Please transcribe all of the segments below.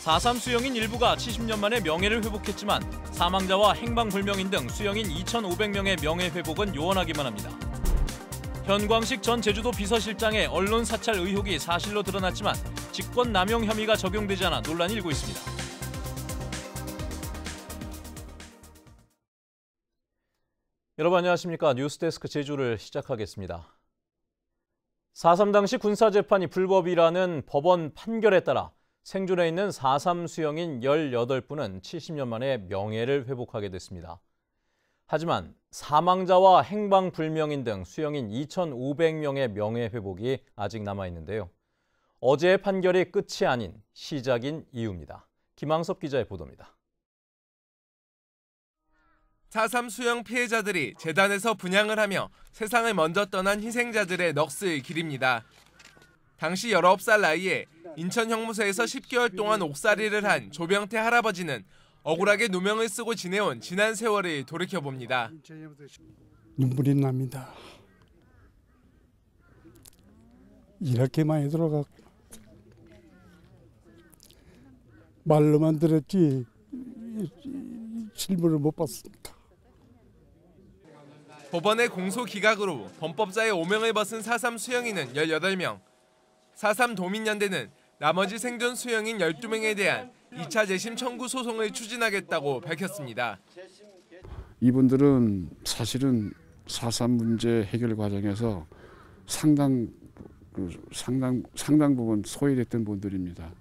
4.3 수영인 일부가 70년 만에 명예를 회복했지만 사망자와 행방불명인 등 수영인 2,500명의 명예 회복은 요원하기만 합니다. 현광식 전 제주도 비서실장의 언론 사찰 의혹이 사실로 드러났지만 직권남용 혐의가 적용되지 않아 논란이 일고 있습니다. 여러분 안녕하십니까. 뉴스데스크 제주를 시작하겠습니다. 4.3 당시 군사재판이 불법이라는 법원 판결에 따라 생존해 있는 4.3 수영인 18분은 70년 만에 명예를 회복하게 됐습니다. 하지만 사망자와 행방불명인 등 수영인 2,500명의 명예 회복이 아직 남아있는데요. 어제의 판결이 끝이 아닌 시작인 이유입니다. 김항섭 기자의 보도입니다. 4.3 수영 피해자들이 재단에서 분향을 하며 세상을 먼저 떠난 희생자들의 넋을 기립니다. 당시 19살 나이에 인천 형무소에서 10개월 동안 옥살이를 한 조병태 할아버지는 억울하게 누명을 쓰고 지내온 지난 세월을 돌이켜봅니다. 눈물이 납니다. 이렇게 많이 들어갔고 말로만 들었지 실물을 못 봤습니다. 법원의 공소 기각으로 범법자의 오명을 벗은 4.3 수영인은 18명, 4.3 도민연대는 나머지 생존 수영인 12명에 대한 2차 재심 청구 소송을 추진하겠다고 밝혔습니다. 이분들은 사실은 4.3 문제 해결 과정에서 상당 부분 소외됐던 분들입니다.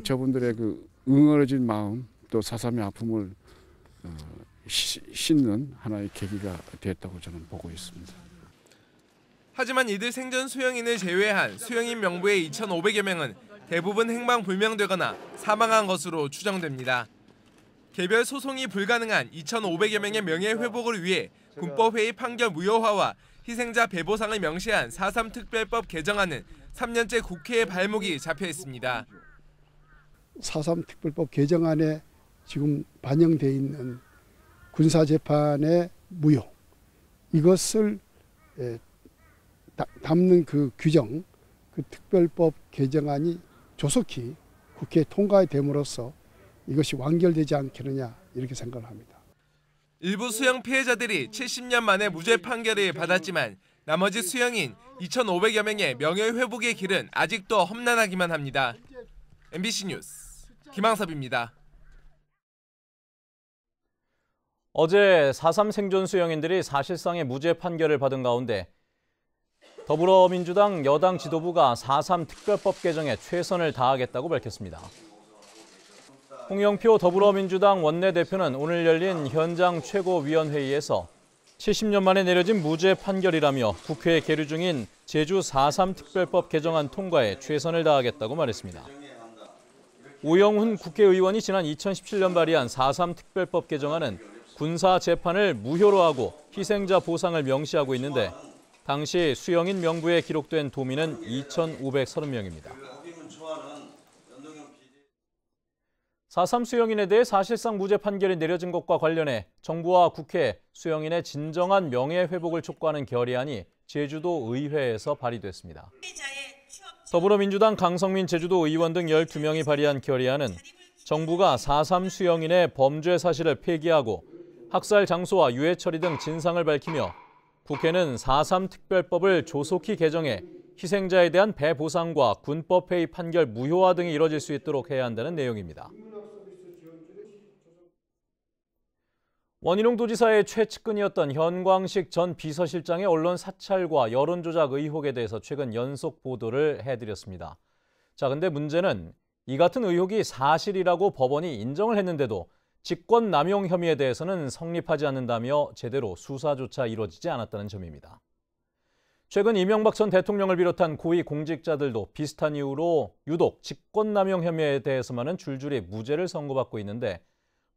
저분들의 그 응어러진 마음 또 4.3의 아픔을 씻는 하나의 계기가 됐다고 저는 보고 있습니다. 하지만 이들 생존 수영인을 제외한 수영인 명부의 2,500여 명은 대부분 행방불명되거나 사망한 것으로 추정됩니다. 개별 소송이 불가능한 2,500여 명의 명예회복을 위해 군법회의 판결 무효화와 희생자 배보상을 명시한 4.3 특별법 개정안은 3년째 국회에 발목이 잡혀 있습니다. 4.3 특별법 개정안에 지금 반영돼 있는 군사재판의 무효, 이것을 담는 그 규정, 그 특별법 개정안이 조속히 국회에 통과됨으로써 이것이 완결되지 않겠느냐 이렇게 생각을 합니다. 일부 수영 피해자들이 70년 만에 무죄 판결을 받았지만 나머지 수영인 2,500여 명의 명예회복의 길은 아직도 험난하기만 합니다. MBC 뉴스 김항섭입니다. 어제 4.3 생존 수영인들이 사실상의 무죄 판결을 받은 가운데 더불어민주당 여당 지도부가 4.3 특별법 개정에 최선을 다하겠다고 밝혔습니다. 홍영표 더불어민주당 원내대표는 오늘 열린 현장 최고위원회의에서 70년 만에 내려진 무죄 판결이라며 국회에 계류 중인 제주 4.3 특별법 개정안 통과에 최선을 다하겠다고 말했습니다. 오영훈 국회의원이 지난 2017년 발의한 4.3 특별법 개정안은 군사 재판을 무효로 하고 희생자 보상을 명시하고 있는데 당시 수영인 명부에 기록된 도민은 2,530명입니다. 4.3 수영인에 대해 사실상 무죄 판결이 내려진 것과 관련해 정부와 국회 수영인의 진정한 명예회복을 촉구하는 결의안이 제주도 의회에서 발의됐습니다. 더불어민주당 강성민 제주도 의원 등 12명이 발의한 결의안은 정부가 4.3 수영인의 범죄 사실을 폐기하고 학살 장소와 유해 처리 등 진상을 밝히며 국회는 4.3 특별법을 조속히 개정해 희생자에 대한 배보상과 군법회의 판결 무효화 등이 이뤄질 수 있도록 해야 한다는 내용입니다. 원희룡 도지사의 최측근이었던 현광식 전 비서실장의 언론 사찰과 여론조작 의혹에 대해서 최근 연속 보도를 해드렸습니다. 자, 근데 문제는 이 같은 의혹이 사실이라고 법원이 인정을 했는데도 직권남용 혐의에 대해서는 성립하지 않는다며 제대로 수사조차 이루어지지 않았다는 점입니다. 최근 이명박 전 대통령을 비롯한 고위 공직자들도 비슷한 이유로 유독 직권남용 혐의에 대해서만은 줄줄이 무죄를 선고받고 있는데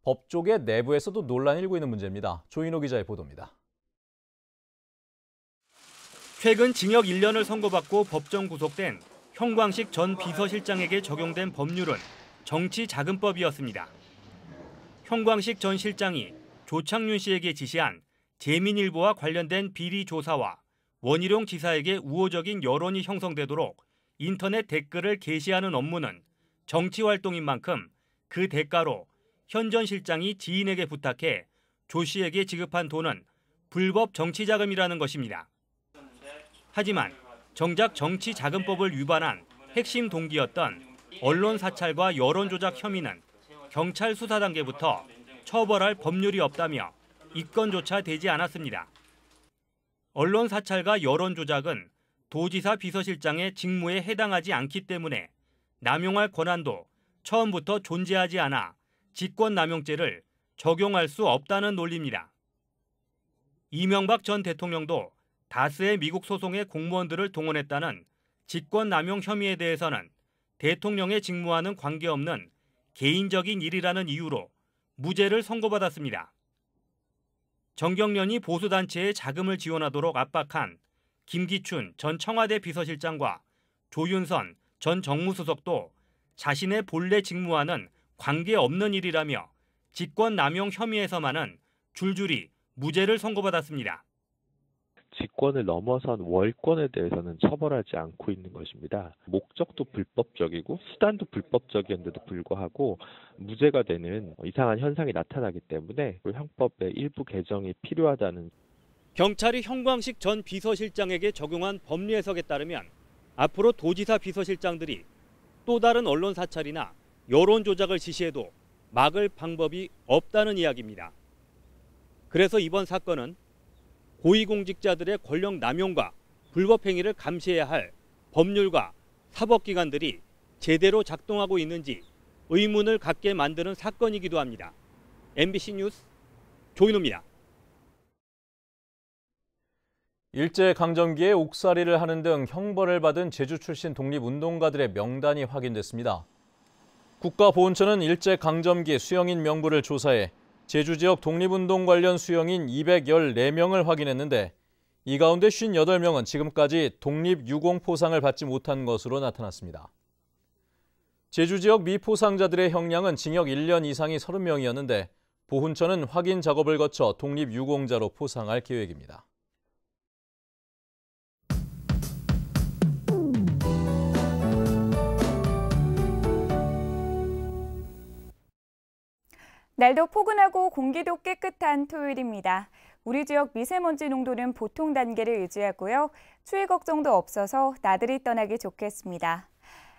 법조계 내부에서도 논란이 일고 있는 문제입니다. 조인호 기자의 보도입니다. 최근 징역 1년을 선고받고 법정 구속된 현광식 전 비서실장에게 적용된 법률은 정치자금법이었습니다. 현광식 전 실장이 조창윤 씨에게 지시한 재민일보와 관련된 비리 조사와 원희룡 지사에게 우호적인 여론이 형성되도록 인터넷 댓글을 게시하는 업무는 정치 활동인 만큼 그 대가로 현 전 실장이 지인에게 부탁해 조 씨에게 지급한 돈은 불법 정치자금이라는 것입니다. 하지만 정작 정치자금법을 위반한 핵심 동기였던 언론 사찰과 여론 조작 혐의는 경찰 수사 단계부터 처벌할 법률이 없다며 입건조차 되지 않았습니다. 언론 사찰과 여론 조작은 도지사 비서실장의 직무에 해당하지 않기 때문에 남용할 권한도 처음부터 존재하지 않아 직권남용죄를 적용할 수 없다는 논리입니다. 이명박 전 대통령도 다스의 미국 소송의 공무원들을 동원했다는 직권남용 혐의에 대해서는 대통령의 직무와는 관계없는 개인적인 일이라는 이유로 무죄를 선고받았습니다. 정경련이 보수단체에 자금을 지원하도록 압박한 김기춘 전 청와대 비서실장과 조윤선 전 정무수석도 자신의 본래 직무와는 관계없는 일이라며 직권남용 혐의에서만은 줄줄이 무죄를 선고받았습니다. 직권을 넘어선 월권에 대해서는 처벌하지 않고 있는 것입니다. 목적도 불법적이고 수단도 불법적이었는데도 불구하고 무죄가 되는 이상한 현상이 나타나기 때문에 형법의 일부 개정이 필요하다는. 경찰이 형광식 전 비서실장에게 적용한 법리 해석에 따르면 앞으로 도지사 비서실장들이 또 다른 언론 사찰이나 여론 조작을 지시해도 막을 방법이 없다는 이야기입니다. 그래서 이번 사건은 고위공직자들의 권력 남용과 불법 행위를 감시해야 할 법률과 사법기관들이 제대로 작동하고 있는지 의문을 갖게 만드는 사건이기도 합니다. MBC 뉴스 조인호입니다. 일제강점기에 옥살이를 하는 등 형벌을 받은 제주 출신 독립운동가들의 명단이 확인됐습니다. 국가보훈처는 일제강점기 수영인 명부를 조사해 제주 지역 독립운동 관련 수영인 214명을 확인했는데 이 가운데 58명은 지금까지 독립유공포상을 받지 못한 것으로 나타났습니다. 제주 지역 미포상자들의 형량은 징역 1년 이상이 30명이었는데 보훈처는 확인 작업을 거쳐 독립유공자로 포상할 계획입니다. 날도 포근하고 공기도 깨끗한 토요일입니다. 우리 지역 미세먼지 농도는 보통 단계를 유지하고요. 추위 걱정도 없어서 나들이 떠나기 좋겠습니다.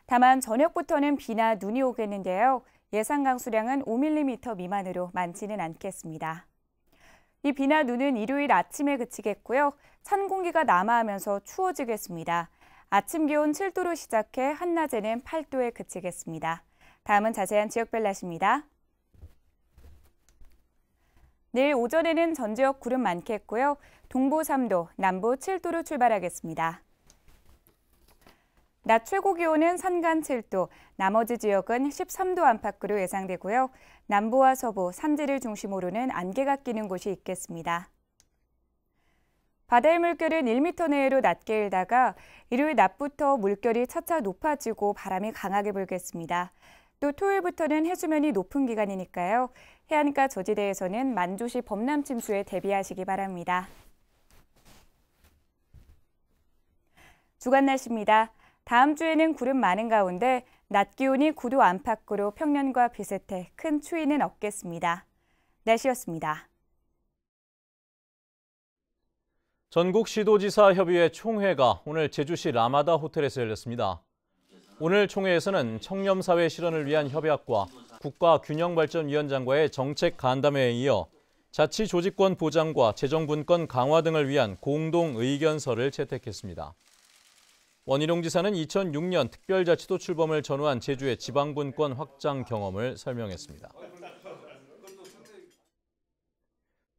다만 저녁부터는 비나 눈이 오겠는데요. 예상 강수량은 5mm 미만으로 많지는 않겠습니다. 이 비나 눈은 일요일 아침에 그치겠고요. 찬 공기가 남하하면서 추워지겠습니다. 아침 기온 7도로 시작해 한낮에는 8도에 그치겠습니다. 다음은 자세한 지역별 날씨입니다. 내일 오전에는 전 지역 구름 많겠고요. 동부 3도, 남부 7도로 출발하겠습니다. 낮 최고 기온은 산간 7도, 나머지 지역은 13도 안팎으로 예상되고요. 남부와 서부, 산지를 중심으로는 안개가 끼는 곳이 있겠습니다. 바다의 물결은 1m 내외로 낮게 일다가 일요일 낮부터 물결이 차차 높아지고 바람이 강하게 불겠습니다. 또 토요일부터는 해수면이 높은 기간이니까요. 해안가 저지대에서는 만조시 범람 침수에 대비하시기 바랍니다. 주간 날씨입니다. 다음 주에는 구름 많은 가운데 낮 기온이 9도 안팎으로 평년과 비슷해 큰 추위는 없겠습니다. 날씨였습니다. 전국시도지사협의회 총회가 오늘 제주시 라마다 호텔에서 열렸습니다. 오늘 총회에서는 청렴사회 실현을 위한 협약과 국가균형발전위원장과의 정책 간담회에 이어 자치조직권 보장과 재정분권 강화 등을 위한 공동의견서를 채택했습니다. 원희룡 지사는 2006년 특별자치도 출범을 전후한 제주의 지방분권 확장 경험을 설명했습니다.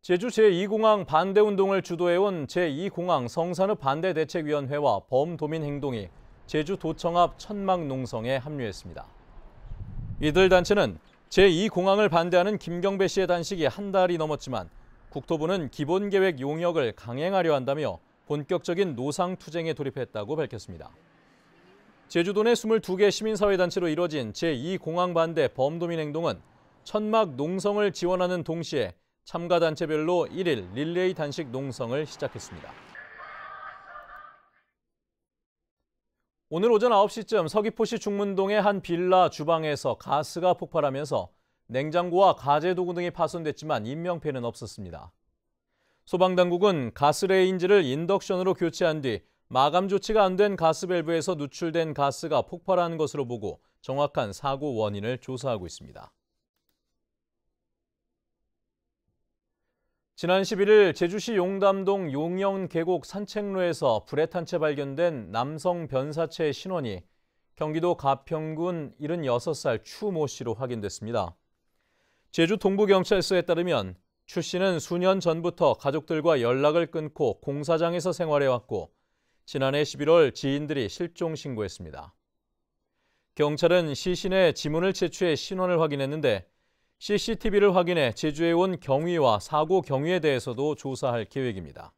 제주 제2공항 반대운동을 주도해온 제2공항 성산읍 반대대책위원회와 범도민행동이 제주도청 앞 천막농성에 합류했습니다. 이들 단체는 제2공항을 반대하는 김경배 씨의 단식이 한 달이 넘었지만 국토부는 기본계획 용역을 강행하려 한다며 본격적인 노상투쟁에 돌입했다고 밝혔습니다. 제주도 내 22개 시민사회단체로 이뤄진 제2공항 반대 범도민행동은 천막 농성을 지원하는 동시에 참가단체별로 1일 릴레이 단식 농성을 시작했습니다. 오늘 오전 9시쯤 서귀포시 중문동의 한 빌라 주방에서 가스가 폭발하면서 냉장고와 가재도구 등이 파손됐지만 인명피해는 없었습니다. 소방당국은 가스레인지를 인덕션으로 교체한 뒤 마감 조치가 안 된 가스밸브에서 누출된 가스가 폭발한 것으로 보고 정확한 사고 원인을 조사하고 있습니다. 지난 11일 제주시 용담동 용영 계곡 산책로에서 불에 탄 채 발견된 남성 변사체의 신원이 경기도 가평군 76살 추 모 씨로 확인됐습니다. 제주 동부경찰서에 따르면 추 씨는 수년 전부터 가족들과 연락을 끊고 공사장에서 생활해왔고 지난해 11월 지인들이 실종 신고했습니다. 경찰은 시신의 지문을 채취해 신원을 확인했는데 CCTV를 확인해 제주에 온 경위와 사고 경위에 대해서도 조사할 계획입니다.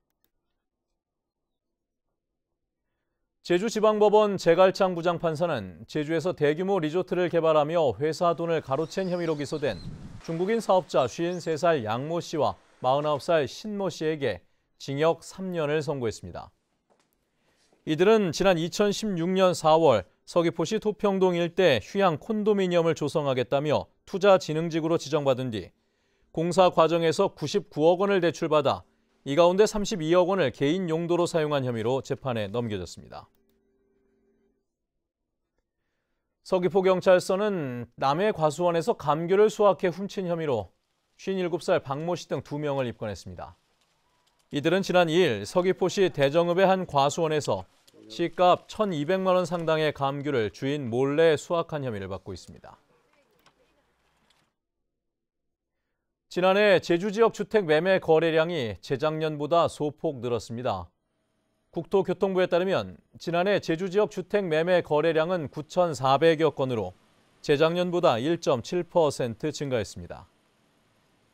제주지방법원 제갈창 부장판사는 제주에서 대규모 리조트를 개발하며 회사 돈을 가로챈 혐의로 기소된 중국인 사업자 53살 양모 씨와 49살 신모 씨에게 징역 3년을 선고했습니다. 이들은 지난 2016년 4월 서귀포시 토평동 일대 휴양 콘도미니엄을 조성하겠다며 투자진흥직으로 지정받은 뒤 공사 과정에서 99억 원을 대출받아 이 가운데 32억 원을 개인 용도로 사용한 혐의로 재판에 넘겨졌습니다. 서귀포경찰서는 남해 과수원에서 감귤을 수확해 훔친 혐의로 57살 박모 씨 등 2명을 입건했습니다. 이들은 지난 2일 서귀포시 대정읍의 한 과수원에서 시가 1,200만 원 상당의 감귤을 주인 몰래 수확한 혐의를 받고 있습니다. 지난해 제주 지역 주택 매매 거래량이 재작년보다 소폭 늘었습니다. 국토교통부에 따르면 지난해 제주 지역 주택 매매 거래량은 9,400여 건으로 재작년보다 1.7% 증가했습니다.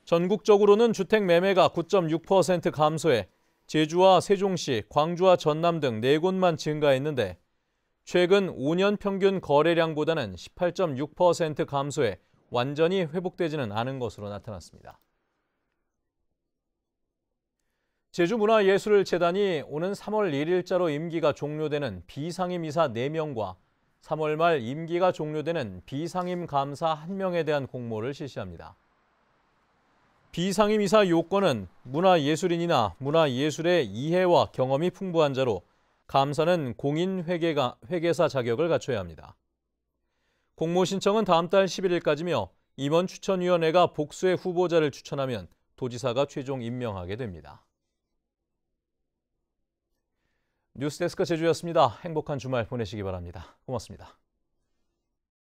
전국적으로는 주택 매매가 9.6% 감소해 제주와 세종시, 광주와 전남 등 4곳만 증가했는데 최근 5년 평균 거래량보다는 18.6% 감소해 완전히 회복되지는 않은 것으로 나타났습니다. 제주문화예술재단이 오는 3월 1일자로 임기가 종료되는 비상임이사 4명과 3월 말 임기가 종료되는 비상임 감사 1명에 대한 공모를 실시합니다. 비상임이사 요건은 문화예술인이나 문화예술의 이해와 경험이 풍부한 자로 감사는 공인회계사 자격을 갖춰야 합니다. 공모 신청은 다음 달 11일까지며 임원 추천위원회가 복수의 후보자를 추천하면 도지사가 최종 임명하게 됩니다. 뉴스데스크 제주였습니다. 행복한 주말 보내시기 바랍니다. 고맙습니다.